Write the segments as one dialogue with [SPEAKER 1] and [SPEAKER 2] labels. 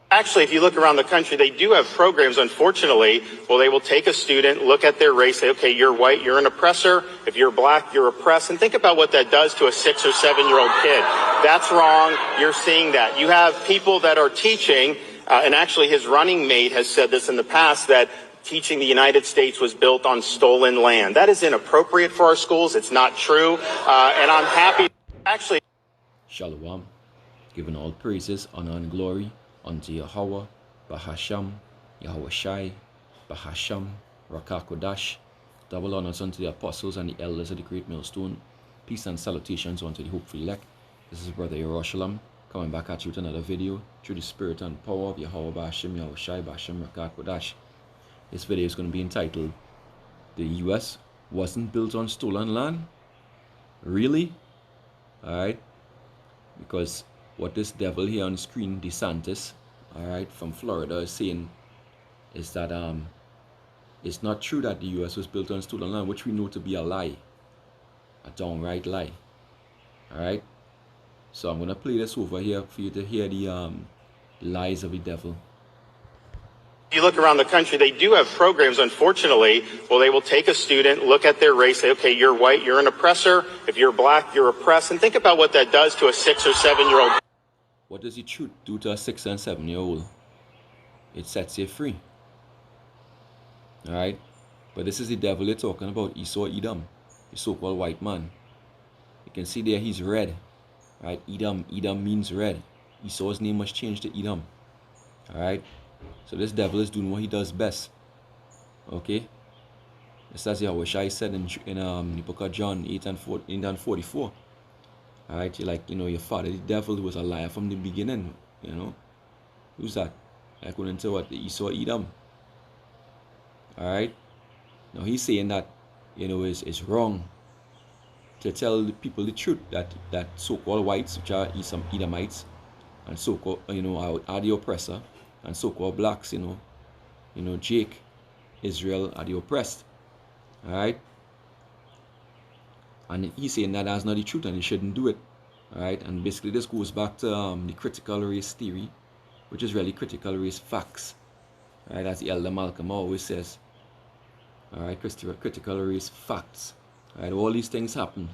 [SPEAKER 1] Actually, if you look around the country, they do have programs, unfortunately, well, they will take a student, look at their race, say, okay, you're white, you're an oppressor. If you're black, you're oppressed. And think about what that does to a 6 or 7-year-old kid. That's wrong. You're seeing that. You have people that are teaching, and actually his running mate has said this in the past, that teaching the United States was built on stolen land. That is inappropriate for our schools. It's not true. And I'm happy. Actually,
[SPEAKER 2] Shalom, giving all praises, honor, and glory unto Yahweh, Bahasham, Yahweh Shai, Bahasham, Rakakodash. Double honors unto the apostles and the elders of the great millstone. Peace and salutations unto the hopeful elect. This is Brother Yerushalayim coming back at you with another video through the spirit and power of Yahweh Bahasham, Yahweh Shai, Bahasham, Rakakodash. This video is going to be entitled, The U.S. Wasn't Built on Stolen Land? Really? Alright? Because what this devil here on the screen, DeSantis, alright, from Florida, is saying is that it's not true that the U.S. was built on stolen land, which we know to be a lie. A downright lie. Alright? So I'm going to play this over here for you to hear the lies of the devil.
[SPEAKER 1] if you look around the country, they do have programs, unfortunately, well, they will take a student, look at their race, say, okay, you're white, you're an oppressor. If you're black, you're oppressed. And think about what that does to a 6 or 7-year-old.
[SPEAKER 2] What does the truth do to a 6 and 7-year-old? It sets you free. Alright? But this is the devil they're talking about, Esau Edom, the so-called white man. You can see there he's red. Right? Edom means red. Esau's name was changed to Edom. Alright? So this devil is doing what he does best. Okay? Just as Yahweh Shai said in the book of John 8 and 44. Alright? You're like, your father, the devil, was a liar from the beginning. Who's that? According to what? The Esau Edom. Alright? Now he's saying that, it's wrong to tell the people the truth that so-called whites, which are some Edomites, and so-called, are the oppressor, and so-called blacks, Jake, Israel are the oppressed. Alright? And he's saying that that's not the truth and he shouldn't do it. Alright? And basically this goes back to the critical race theory, which is really critical race facts. Alright? As the Elder Malcolm always says. Alright? Critical race facts. Alright? All these things happen.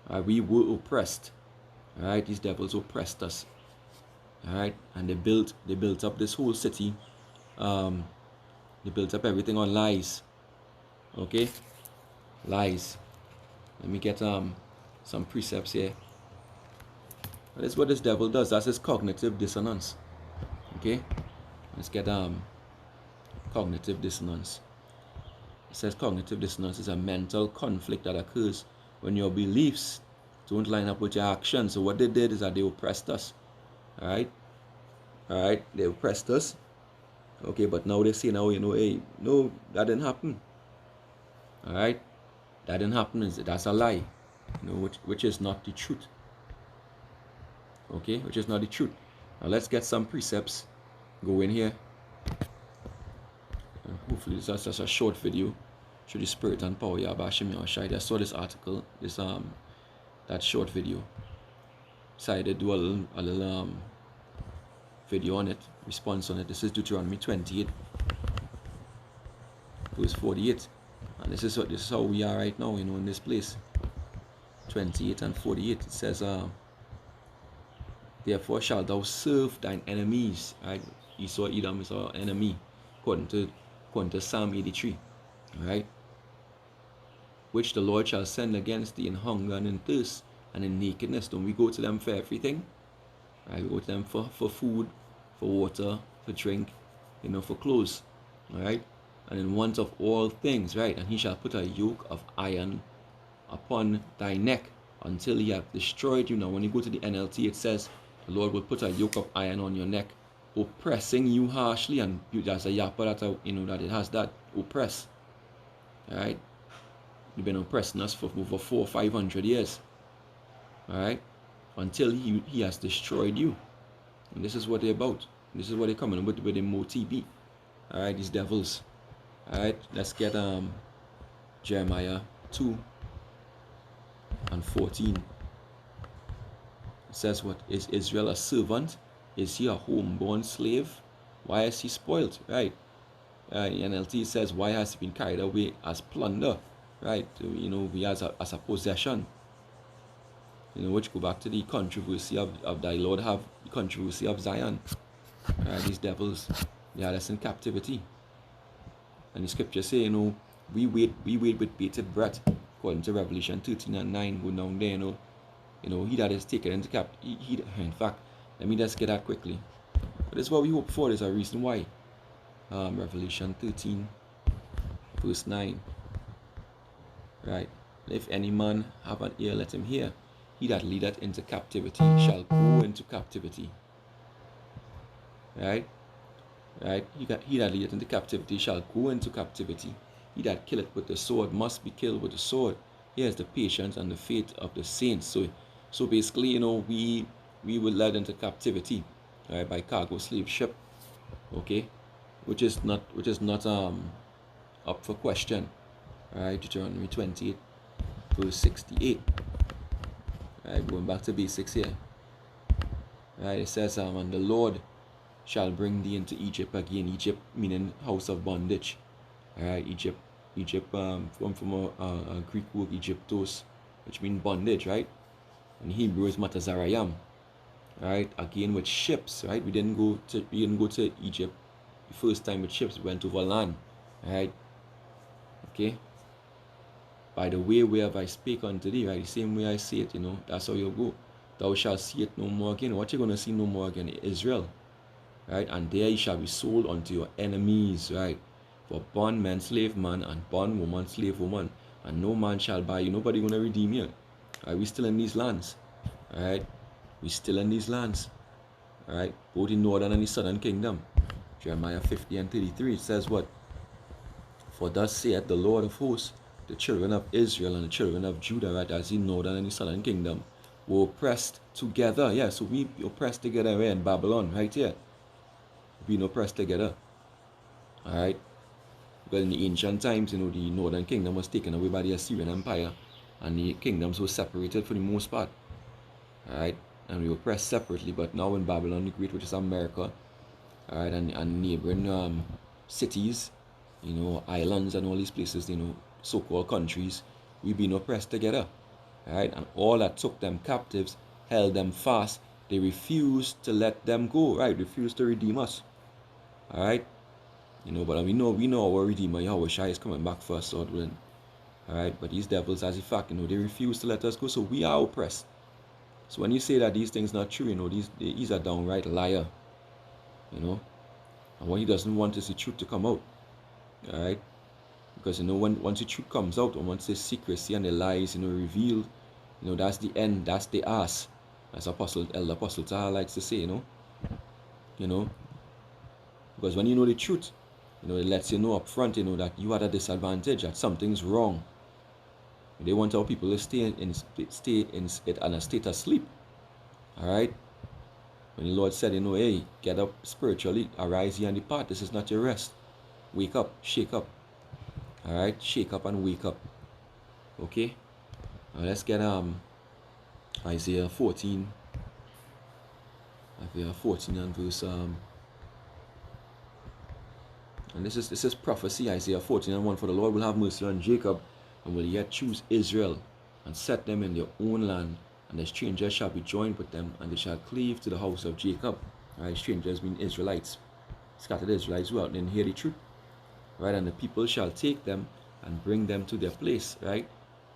[SPEAKER 2] Alright? We were oppressed. Alright? These devils oppressed us. Alright, and they built up this whole city. They built up everything on lies. Okay? Lies. Let me get some precepts here. That's what this devil does. That's his cognitive dissonance. Okay? Let's get cognitive dissonance. It says cognitive dissonance is a mental conflict that occurs when your beliefs don't line up with your actions. So what they did is that they oppressed us. Alright, they oppressed us. Okay, but now they say hey, no, that didn't happen. Alright, that didn't happen. That's a lie, which is not the truth. Okay, which is not the truth. Now let's get some precepts. Go in here. And hopefully this is just a short video. Through the spirit and power, Yahweh Shai. I saw this article, that short video. Decided to do a little video on it, response on it. This is Deuteronomy 28, verse 48, and this is how we are right now, in this place. 28 and 48. It says, therefore shalt thou serve thine enemies. Right? Esau Edom is our enemy, according to Psalm 83. Right? Which the Lord shall send against thee in hunger and in thirst and in nakedness. Don't we go to them for everything? Right? We go to them for food, for water, for drink, for clothes. Alright? And in want of all things, right? And he shall put a yoke of iron upon thy neck until he hath destroyed you. Now when you go to the NLT, it says the Lord will put a yoke of iron on your neck, oppressing you harshly. And that's a yappa that it has that oppress. Alright? You've been oppressing us for over 400 or 500 years. Alright? Until he has destroyed you. And this is what they're about. This is what they're coming with the MOTB. Alright, these devils. Alright, let's get Jeremiah 2 and 14. It says, what? Is Israel a servant Is he a homeborn slave? Why is he spoiled? Right? NLT says, why has he been carried away as plunder? Right? We as a possession. Which go back to the controversy of thy Lord have the controversy of Zion. These devils, they had us in captivity. And the scripture say, we wait with bated breath, according to Revelation 13 and 9, go down there, he that is taken into captivity. In fact, let me just get that quickly. But this is what we hope for. There's a reason why. Revelation 13, verse 9. Right. If any man have an ear, let him hear. He that leadeth into captivity shall go into captivity. Right? Right? He that leadeth into captivity shall go into captivity. He that killeth with the sword must be killed with the sword. Here's the patience and the faith of the saints. So basically, we were led into captivity, right, by cargo slave ship. Okay? Which is not up for question. Right? Deuteronomy 28, verse 68. Right, going back to basics here. Right, it says, and the Lord shall bring thee into Egypt again. Egypt meaning house of bondage. Right, Egypt from a Greek word Egyptos, which means bondage, right? In Hebrew is Matazarayam. Right, again with ships, right? We didn't go to Egypt the first time with ships. We went over land, right? Okay. By the way whereof I spake unto thee, right? The same way I say it, that's how you'll go. Thou shalt see it no more again. What you're going to see no more again? Israel, right? And there you shall be sold unto your enemies, right? For bondman, slave man, and bondwoman, slave woman. And no man shall buy you. Nobody going to redeem you. Right? We still in these lands, right? We still in these lands, right? Both the northern and the southern kingdom. Jeremiah 50 and 33, it says what? For thus saith the Lord of hosts, the children of Israel and the children of Judah, right, as the northern and the southern kingdom, were oppressed together. Yeah, so we oppressed together here in Babylon, right here. We oppressed together. Alright. Because in the ancient times, the northern kingdom was taken away by the Assyrian Empire, and the kingdoms were separated for the most part. Alright. And we were oppressed separately, but now in Babylon the Great, which is America, alright, and neighboring cities, islands and all these places, so-called countries, we've been oppressed together, right? And all that took them captives, held them fast. They refused to let them go, right? Refused to redeem us, all right? But we know our Redeemer Yahweh Shai is coming back for us, Lord willing, all right? But these devils, as a fact, they refuse to let us go, so we are oppressed. So when you say that these things not true, he's a downright liar, and what he doesn't want is the truth to come out, all right? Because once the truth comes out, or once the secrecy and the lies revealed, that's the end, that's the ass, as Elder Apostle Taha likes to say, because when you know the truth, it lets you know up front, that you are at a disadvantage, that something's wrong. They want our people to stay in a state of sleep. Alright? When the Lord said, hey, get up spiritually, arise ye and depart. This is not your rest. Wake up, shake up. Alright, shake up and wake up. Okay? Now let's get Isaiah 14. Isaiah 14 and verse and this is prophecy, Isaiah 14 and 1. For the Lord will have mercy on Jacob, and will yet choose Israel, and set them in their own land, and the strangers shall be joined with them, and they shall cleave to the house of Jacob. Alright, strangers mean Israelites. Scattered Israelites who didn't hear the truth. Right, and the people shall take them and bring them to their place, right?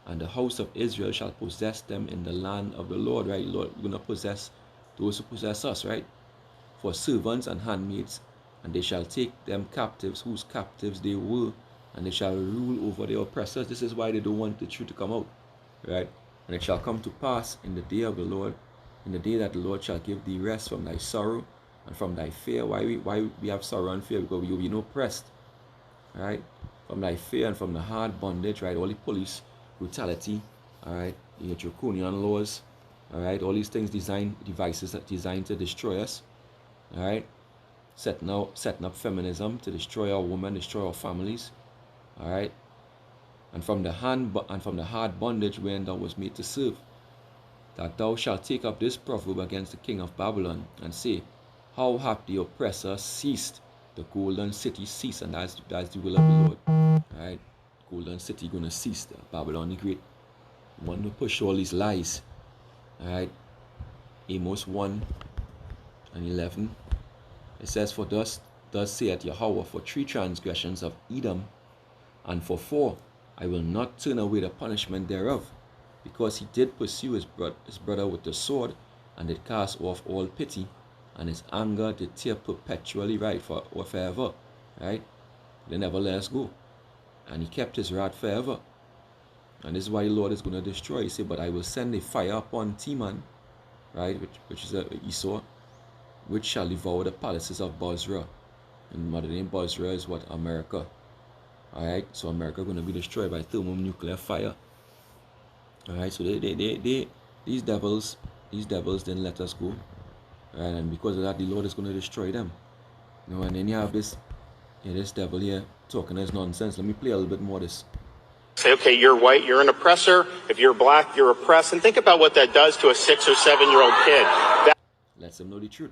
[SPEAKER 2] And the house of Israel shall possess them in the land of the Lord, right? Lord, we're going to possess those who possess us, right? For servants and handmaids, and they shall take them captives, whose captives they were, and they shall rule over their oppressors. This is why they don't want the truth to come out, right? And it shall come to pass in the day of the Lord, in the day that the Lord shall give thee rest from thy sorrow and from thy fear. Why we have sorrow and fear? Because we will be oppressed. Right, from thy fear and from the hard bondage, right, all the police brutality, all right, the draconian laws, all right, all these things devices that designed to destroy us, all right, setting up feminism to destroy our women, destroy our families, all right, and from the hard bondage wherein thou was made to serve, that thou shalt take up this proverb against the king of Babylon, and say, How hath the oppressor ceased? The golden city ceased, and that's the will of the Lord. Alright? Golden city gonna cease. Babylon the Great. One to push all these lies. Alright? Amos 1:11. It says, For thus saith Yahweh, for 3 transgressions of Edom, and for 4, I will not turn away the punishment thereof, because he did pursue his brother with the sword, and did cast off all pity, and his anger did tear perpetually, right, forever, right? They never let us go, and he kept his wrath forever. And this is why the Lord is going to destroy. He said, but I will send a fire upon Teman, right, which is Esau, which shall devour the palaces of Bozrah. And modern name Bozrah is what? America. Alright, so America going to be destroyed by thermonuclear fire. Alright, so these devils didn't let us go. Alright, and because of that, the Lord is going to destroy them. You know, and then you have this devil here talking his nonsense. Let me play a little bit more of this.
[SPEAKER 1] Say, okay, you're white, you're an oppressor. If you're black, you're oppressed. And think about what that does to a 6 or 7 year old kid. That
[SPEAKER 2] lets them know the truth.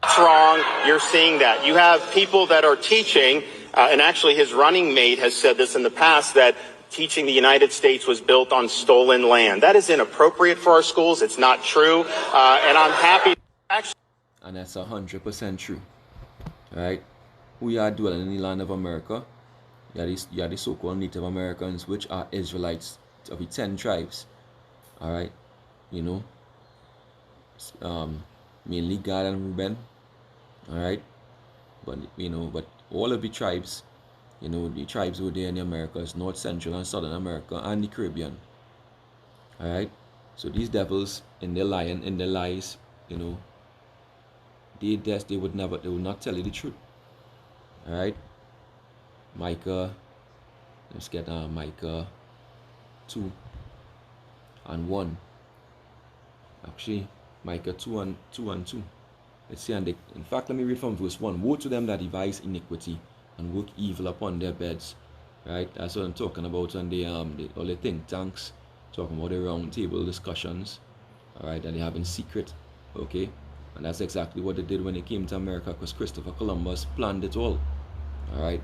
[SPEAKER 1] That's wrong. You're seeing that. You have people that are teaching, and actually his running mate has said this in the past, that teaching the United States was built on stolen land. That is inappropriate for our schools. It's not true. And I'm happy.
[SPEAKER 2] And that's 100% true. All right. We are dwelling in the land of America. You are the so-called Native Americans, which are Israelites of the 10 tribes. All right. You know, mainly Gad and Reuben. All right. But, you know, but all of the tribes, you know, the tribes who are there in the Americas, North, Central, and Southern America, and the Caribbean. All right. So these devils, in their lies, you know, they would not tell you the truth. All right. Micah, let's get Micah 2:1. Actually, Micah 2:2. Let's see, in fact, let me read from verse 1. Woe to them that devise iniquity and work evil upon their beds. Right? That's what I'm talking about on all the think tanks, talking about the round table discussions. All right, that they have in secret. Okay, and that's exactly what they did when they came to America, because Christopher Columbus planned it all. All right.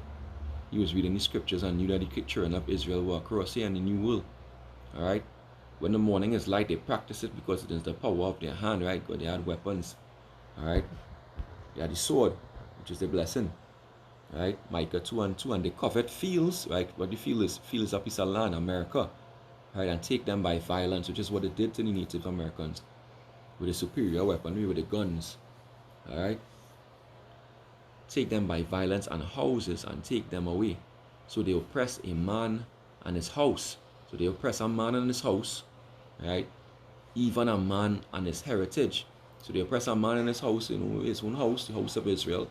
[SPEAKER 2] He was reading the scriptures and knew that the children of Israel were across here in the new world. Alright? When the morning is light, they practice it because it is the power of their hand, right? But they had weapons. Alright? They had the sword, which is the blessing. Alright? Micah 2:2. And they covet fields, right? What the field is a piece of land, America. Right? And take them by violence, which is what they did to the Native Americans. With a superior weaponry, with the guns. Alright? Take them by violence and houses and take them away. So they oppress a man and his house. So they oppress a man and his house, right? Even a man and his heritage. So they oppress a man and his house, you know, his own house, the house of Israel.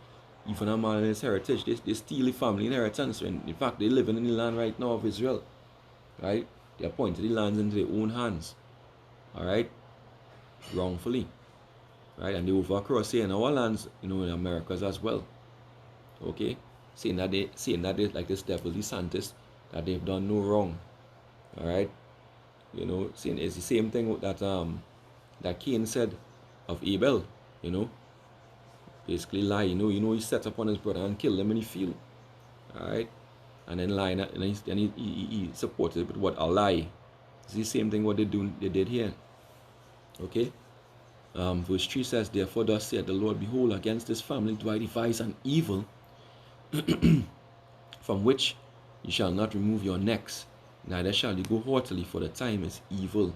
[SPEAKER 2] Even a man and his heritage. They steal the family inheritance. In fact, they're living in the land right now of Israel, right? They appointed the lands into their own hands, all right? Wrongfully, right? And they overcross here in our lands, you know, in Americas as well. Okay, saying that they like this devil DeSantis, that they've done no wrong. All right, you know, saying it's the same thing that Cain said of Abel. You know, basically lie. You know, he set upon his brother and killed him in the field. All right, and then lying, and he supported it with what? A lie. It's the same thing what they did here. Okay. Verse 3 says, therefore thus saith the Lord, behold, against this family do I devise an evil, from which you shall not remove your necks, neither shall you go haughtily, for the time is evil.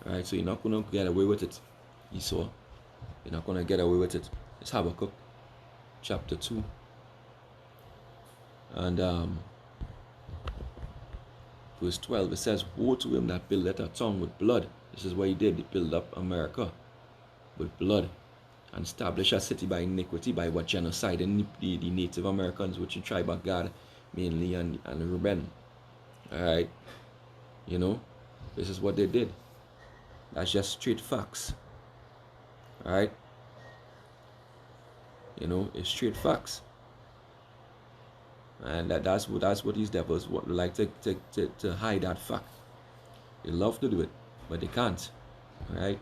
[SPEAKER 2] Alright, so you're not going to get away with it, Esau. You're not going to get away with it. It's Habakkuk chapter 2. And verse 12, it says, woe to him that buildeth a town with blood. This is what he did. He built up America with blood, and establish a city by iniquity, by what? Genocide in the Native Americans, which the tribe of Gad mainly, and Reuben. Alright, you know, this is what they did. That's just straight facts. Alright, you know, it's straight facts. And that's what these devils would like to hide that fact. They love to do it, but they can't. Alright,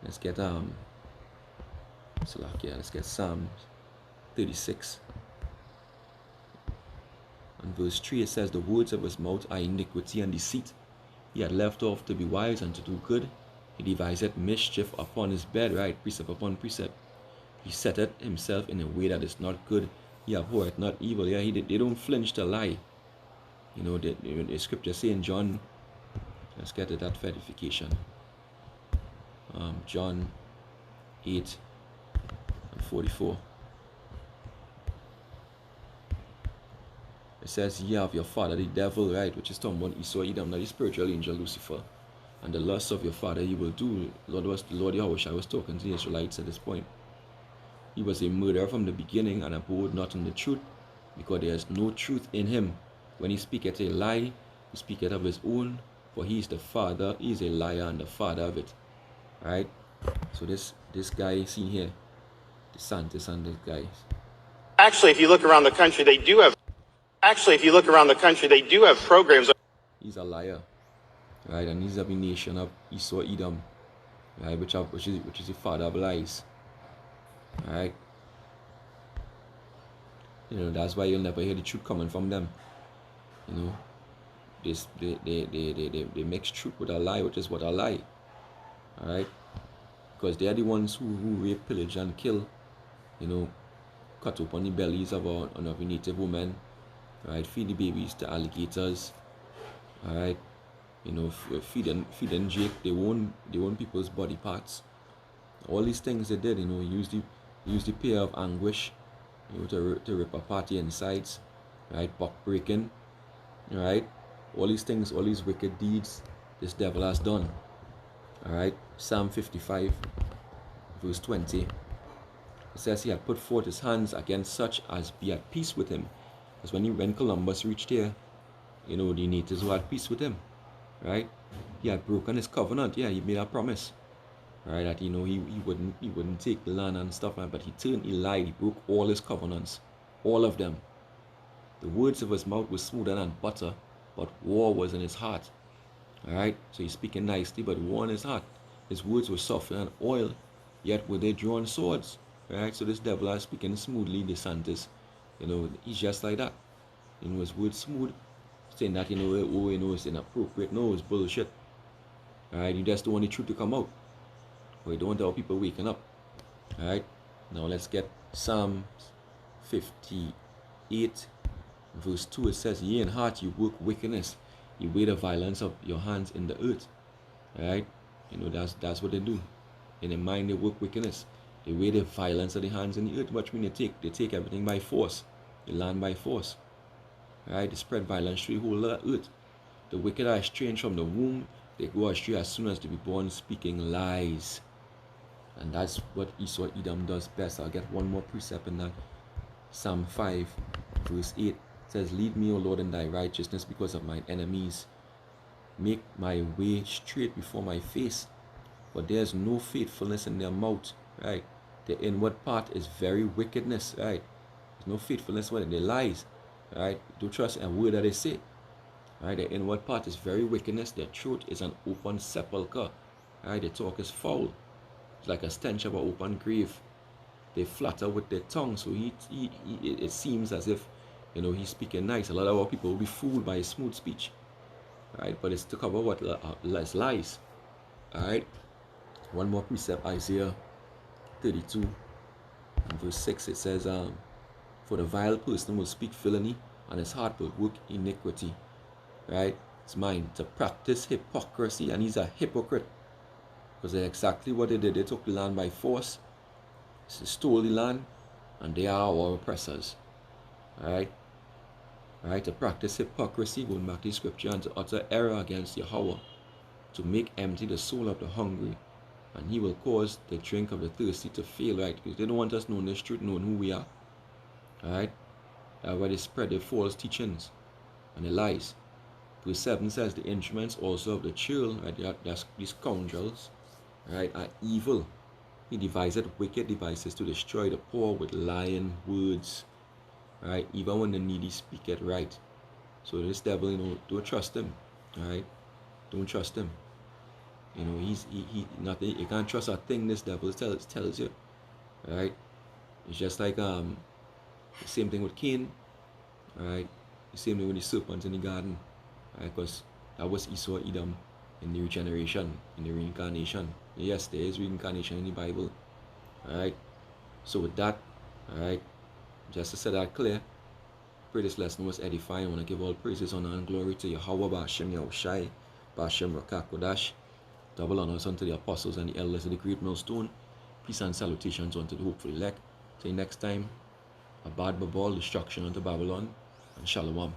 [SPEAKER 2] let's get So like, yeah, let's get Psalm 36. And verse 3, it says, the words of his mouth are iniquity and deceit. He had left off to be wise and to do good. He devised mischief upon his bed, right? Precept upon precept. He setteth himself in a way that is not good. He abhorreth not evil. Yeah, they don't flinch to lie. You know, the scripture say in John, let's get to that verification. John 8 and 44. It says, ye of your father the devil, right? Which is talking about Esau, Edom, not the spiritual angel Lucifer. And the lusts of your father you will do. Lord Yahushua was talking to the Israelites at this point. He was a murderer from the beginning and abode not in the truth, because there is no truth in him. When he speaketh a lie, he speaketh of his own, for he is the father, he is a liar and the father of it. Right? So this guy seen here, DeSantis and this guy.
[SPEAKER 1] Actually, if you look around the country, they do have programs.
[SPEAKER 2] He's a liar. Right? And he's of the nation of Esau, Edom, right? Which is the father of lies. Right? You know, that's why you'll never hear the truth coming from them. You know, they mix truth with a lie, which is what a lie. Alright? Because they are the ones who rape, pillage, and kill. You know, cut open the bellies of our native women. Right? Feed the babies to alligators. Alright? You know, feeding Jake, they own people's body parts. All these things they did, you know, use the pair of anguish, you know, to rip apart the insides, right? Buck breaking, right? All these things, all these wicked deeds, this devil has done. Alright, Psalm 55, verse 20. It says he had put forth his hands against such as be at peace with him. Because when Columbus reached here, you know, the natives were at peace with him. Right? He had broken his covenant. Yeah, he made a promise. Right? That, you know, he wouldn't take the land and stuff like that. But he lied. He broke all his covenants. All of them. The words of his mouth were smoother than butter, but war was in his heart. Alright? So he's speaking nicely, but war in his heart. His words were softer than oil, yet were they drawn swords. Right? So this devil is speaking smoothly, DeSantis. You know, he's just like that. You know, his words smooth. Saying that, you know, oh, you know, it's inappropriate. No, it's bullshit. Alright, you just don't want the truth to come out. Or you don't want our people waking up. Alright, now let's get Psalm 58, verse 2. It says, ye in heart you work wickedness, you weigh the violence of your hands in the earth. Alright, you know, that's what they do. In their mind they work wickedness. They weigh the violence of the hands in the earth. What mean they take everything by force. They land by force. Right, they spread violence through the whole earth. The wicked are estranged from the womb. They go astray as soon as they be born, speaking lies. And that's what Esau Edom does best. I'll get one more precept in that. Psalm 5, verse 8 says, lead me, O Lord, in thy righteousness because of mine enemies. Make my way straight before my face. For there is no faithfulness in their mouth. Right? The inward part is very wickedness. Right? There's no faithfulness when they lies. Right? Don't trust a word that they say. Right? The inward part is very wickedness. Their throat is an open sepulchre. Right? Their talk is foul. It's like a stench of an open grave. They flatter with their tongue. So it seems as if, you know, he's speaking nice. A lot of our people will be fooled by his smooth speech. Right? But it's to cover what lies. Alright? One more precept, Isaiah 32 and verse 6. It says, for the vile person will speak villainy, and his heart will work iniquity. Right? It's mine to practice hypocrisy, and he's a hypocrite. Because that's exactly what they did. They took the land by force, stole the land, and they are our oppressors. Right? Right? To practice hypocrisy, going back to the scripture, and to utter error against Yahweh, to make empty the soul of the hungry, and he will cause the drink of the thirsty to fail. Right? Because they don't want us knowing this truth, knowing who we are. Alright? That's why they spread their false teachings and the lies. Verse 7 says the instruments also of the churl, right? That's these scoundrels, right, are evil. He devised wicked devices to destroy the poor with lying words. Right? Even when the needy speak it right. So this devil, you know, don't trust him. Alright? Don't trust him. You know, he nothing, you can't trust a thing this devil tells you. right? It's just like the same thing with Cain, right? The same thing with the serpent in the garden, right? Because that was Esau, Edom in the regeneration, in the reincarnation. Yes, there is reincarnation in the Bible, right? So with that, alright, just to set that clear, pray this lesson was edifying. I want to give all praises, honor, and glory to Yahweh, Ba'ashem Yahushai, Ba'ashem Rakakodash. Double honors unto the apostles and the elders of the great millstone. Peace and salutations unto the hopeful elect. Till next time, Abad Babal, destruction unto Babylon, and Shalom.